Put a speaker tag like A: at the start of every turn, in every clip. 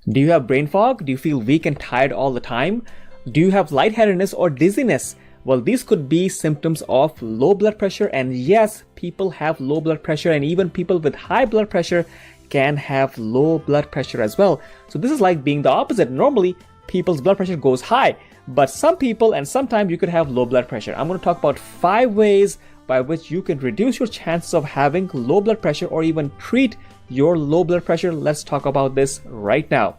A: Do you have brain fog? Do you feel weak and tired all the time? Do you have lightheadedness or dizziness? Well, these could be symptoms of low blood pressure, and yes, people have low blood pressure, and even people with high blood pressure can have low blood pressure as well. So this is like being the opposite. Normally, people's blood pressure goes high, but some people and sometimes you could have low blood pressure. I'm going to talk about 5 ways by which you can reduce your chances of having low blood pressure or even treat your low blood pressure. Let's talk about this right now.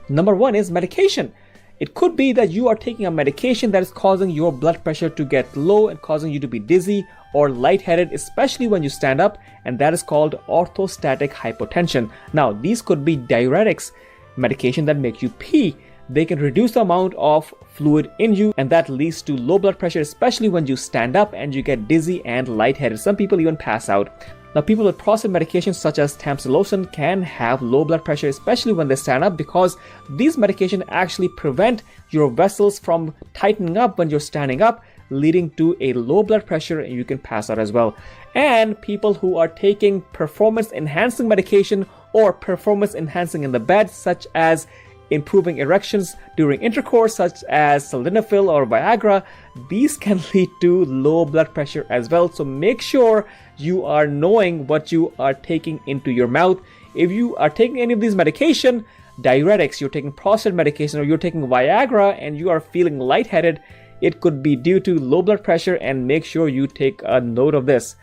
A: Number 1 is medication. It could be that you are taking a medication that is causing your blood pressure to get low and causing you to be dizzy or lightheaded, especially when you stand up, and that is called orthostatic hypotension. Now, these could be diuretics, medication that make you pee. They can reduce the amount of fluid in you, and that leads to low blood pressure, especially when you stand up and you get dizzy and lightheaded. Some people even pass out. Now, people with prostate medications such as tamsulosin can have low blood pressure, especially when they stand up, because these medications actually prevent your vessels from tightening up when you're standing up, leading to a low blood pressure, and you can pass out as well. And people who are taking performance enhancing medication or performance enhancing in the bed, such as improving erections during intercourse, such as sildenafil or Viagra, these can lead to low blood pressure as well. So make sure you are knowing what you are taking into your mouth. If you are taking any of these medication, diuretics, you're taking prostate medication, or you're taking Viagra and you are feeling lightheaded, it could be due to low blood pressure, and make sure you take a note of this.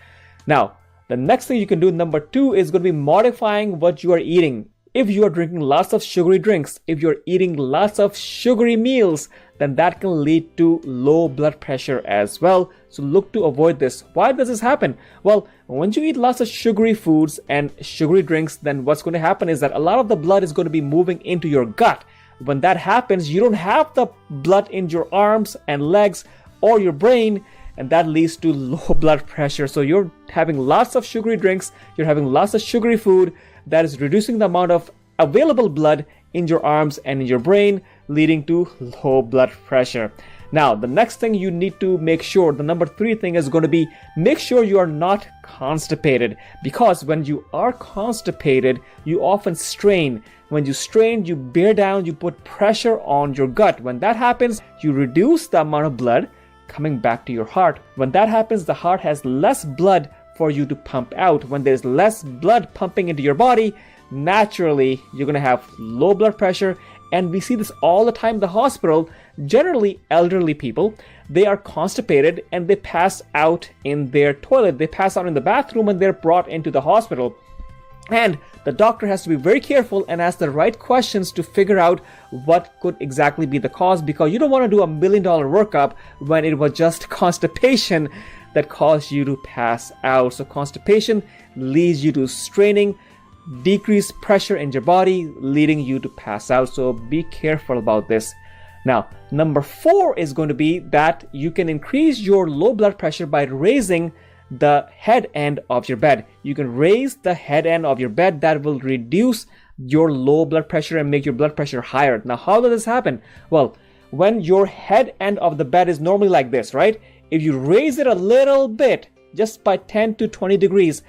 A: Now, the next thing you can do, number 2, is going to be modifying what you are eating. If you are drinking lots of sugary drinks, if you're eating lots of sugary meals, then that can lead to low blood pressure as well. So look to avoid this. Why does this happen? Well, when you eat lots of sugary foods and sugary drinks, then what's going to happen is that a lot of the blood is going to be moving into your gut. When that happens, you don't have the blood in your arms and legs or your brain, and that leads to low blood pressure. So you're having lots of sugary drinks, you're having lots of sugary food, that is reducing the amount of available blood in your arms and in your brain, leading to low blood pressure. Now, the next thing you need to make sure, the number 3 thing is going to be, make sure you are not constipated, because when you are constipated, you often strain. When you strain, you bear down, you put pressure on your gut. When that happens, you reduce the amount of blood coming back to your heart. When that happens, the heart has less blood for you to pump out. When there's less blood pumping into your body, naturally you're going to have low blood pressure. And we see this all the time in the hospital. Generally, elderly people, they are constipated and they pass out in their toilet. They pass out in the bathroom and they're brought into the hospital. And the doctor has to be very careful and ask the right questions to figure out what could exactly be the cause, because you don't want to do $1 million workup when it was just constipation that caused you to pass out. So constipation leads you to straining, decreased pressure in your body, leading you to pass out. So be careful about this. Now, number 4 is going to be that you can increase your low blood pressure by raising the head end of your bed. You can raise the head end of your bed. That will reduce your low blood pressure and make your blood pressure higher. Now, how does this happen? Well, when your head end of the bed is normally like this, right? If you raise it a little bit, just by 10 to 20 degrees,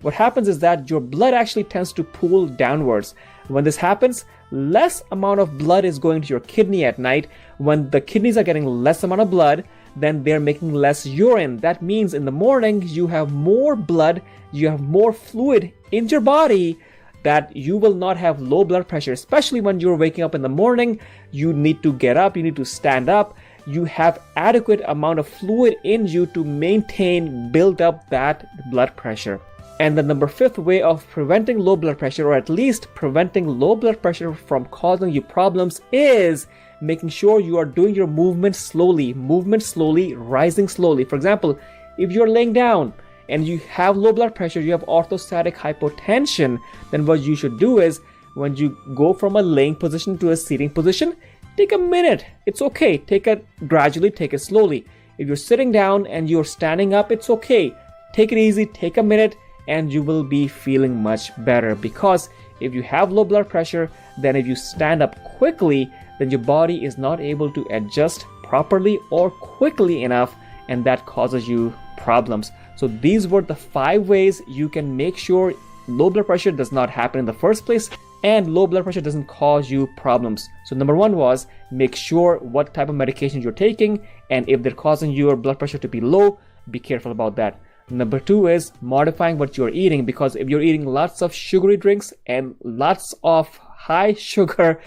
A: what happens is that your blood actually tends to pool downwards. When this happens, less amount of blood is going to your kidney at night. When the kidneys are getting less amount of blood, then they're making less urine. That means in the morning, you have more blood, you have more fluid in your body, that you will not have low blood pressure, especially when you're waking up in the morning. You need to get up, you need to stand up. You have adequate amount of fluid in you to maintain, build up that blood pressure. And the number 5th way of preventing low blood pressure, or at least preventing low blood pressure from causing you problems, is making sure you are doing your movement slowly, rising slowly. For example, if you're laying down and you have low blood pressure, you have orthostatic hypotension, then what you should do is, when you go from a laying position to a sitting position, take a minute. It's okay. Take it gradually, take it slowly. If you're sitting down and you're standing up, it's okay. Take it easy, take a minute, and you will be feeling much better. Because if you have low blood pressure, then if you stand up quickly, then your body is not able to adjust properly or quickly enough, and that causes you problems. So these were the 5 ways you can make sure low blood pressure does not happen in the first place. and low blood pressure doesn't cause you problems. So number one was make sure what type of medications you're taking, and if they're causing your blood pressure to be low, be careful about that. Number two is modifying what you're eating, because if you're eating lots of sugary drinks and lots of high sugar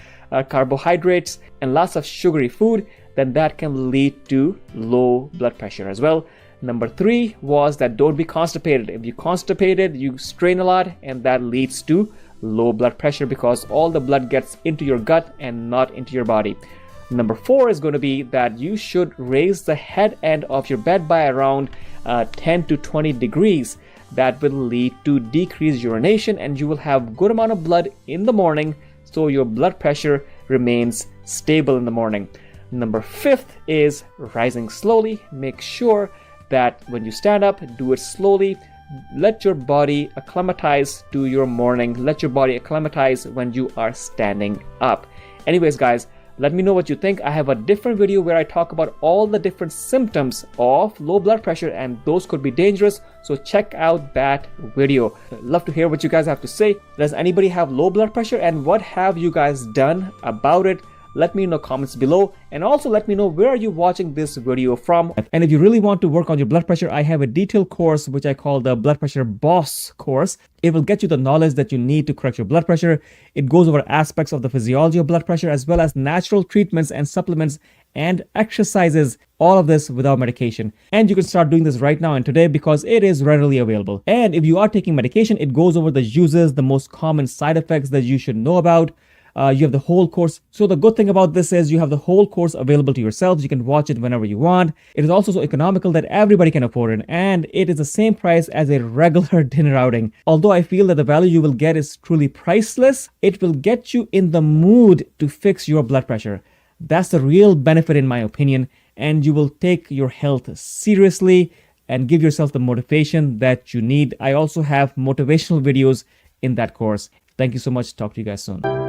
A: carbohydrates and lots of sugary food, then that can lead to low blood pressure as well. Number three was that don't be constipated. If you're constipated, you strain a lot, and that leads to low blood pressure because all the blood gets into your gut and not into your body. Number four is going to be that you should raise the head end of your bed by around 10 to 20 degrees. That will lead to decreased urination, and you will have good amount of blood in the morning, so your blood pressure remains stable in the morning. Number fifth is rising slowly. Make sure that when you stand up, do it slowly. Let your body acclimatize to your morning. Let your body acclimatize when you are standing up. Anyways, guys, let me know what you think. I have a different video where I talk about all the different symptoms of low blood pressure, and those could be dangerous. So check out that video. I'd love to hear what you guys have to say. Does anybody have low blood pressure, and what have you guys done about it? Let me know in the comments below, and also let me know where are you watching this video from. And if you really want to work on your blood pressure, I have a detailed course which I call the Blood Pressure Boss course. It will get you the knowledge that you need to correct your blood pressure. It goes over aspects of the physiology of blood pressure, as well as natural treatments and supplements and exercises, all of this without medication. And you can start doing this right now and today because it is readily available. And if you are taking medication, it goes over the uses, the most common side effects that you should know about. You have the whole course. So the good thing about this is you have the whole course available to yourselves. You can watch it whenever you want. It is also so economical that everybody can afford it, and it is the same price as a regular dinner outing. Although I feel that the value you will get is truly priceless, it will get you in the mood to fix your blood pressure. That's the real benefit in my opinion, and you will take your health seriously and give yourself the motivation that you need. I also have motivational videos in that course. Thank you so much. Talk to you guys soon.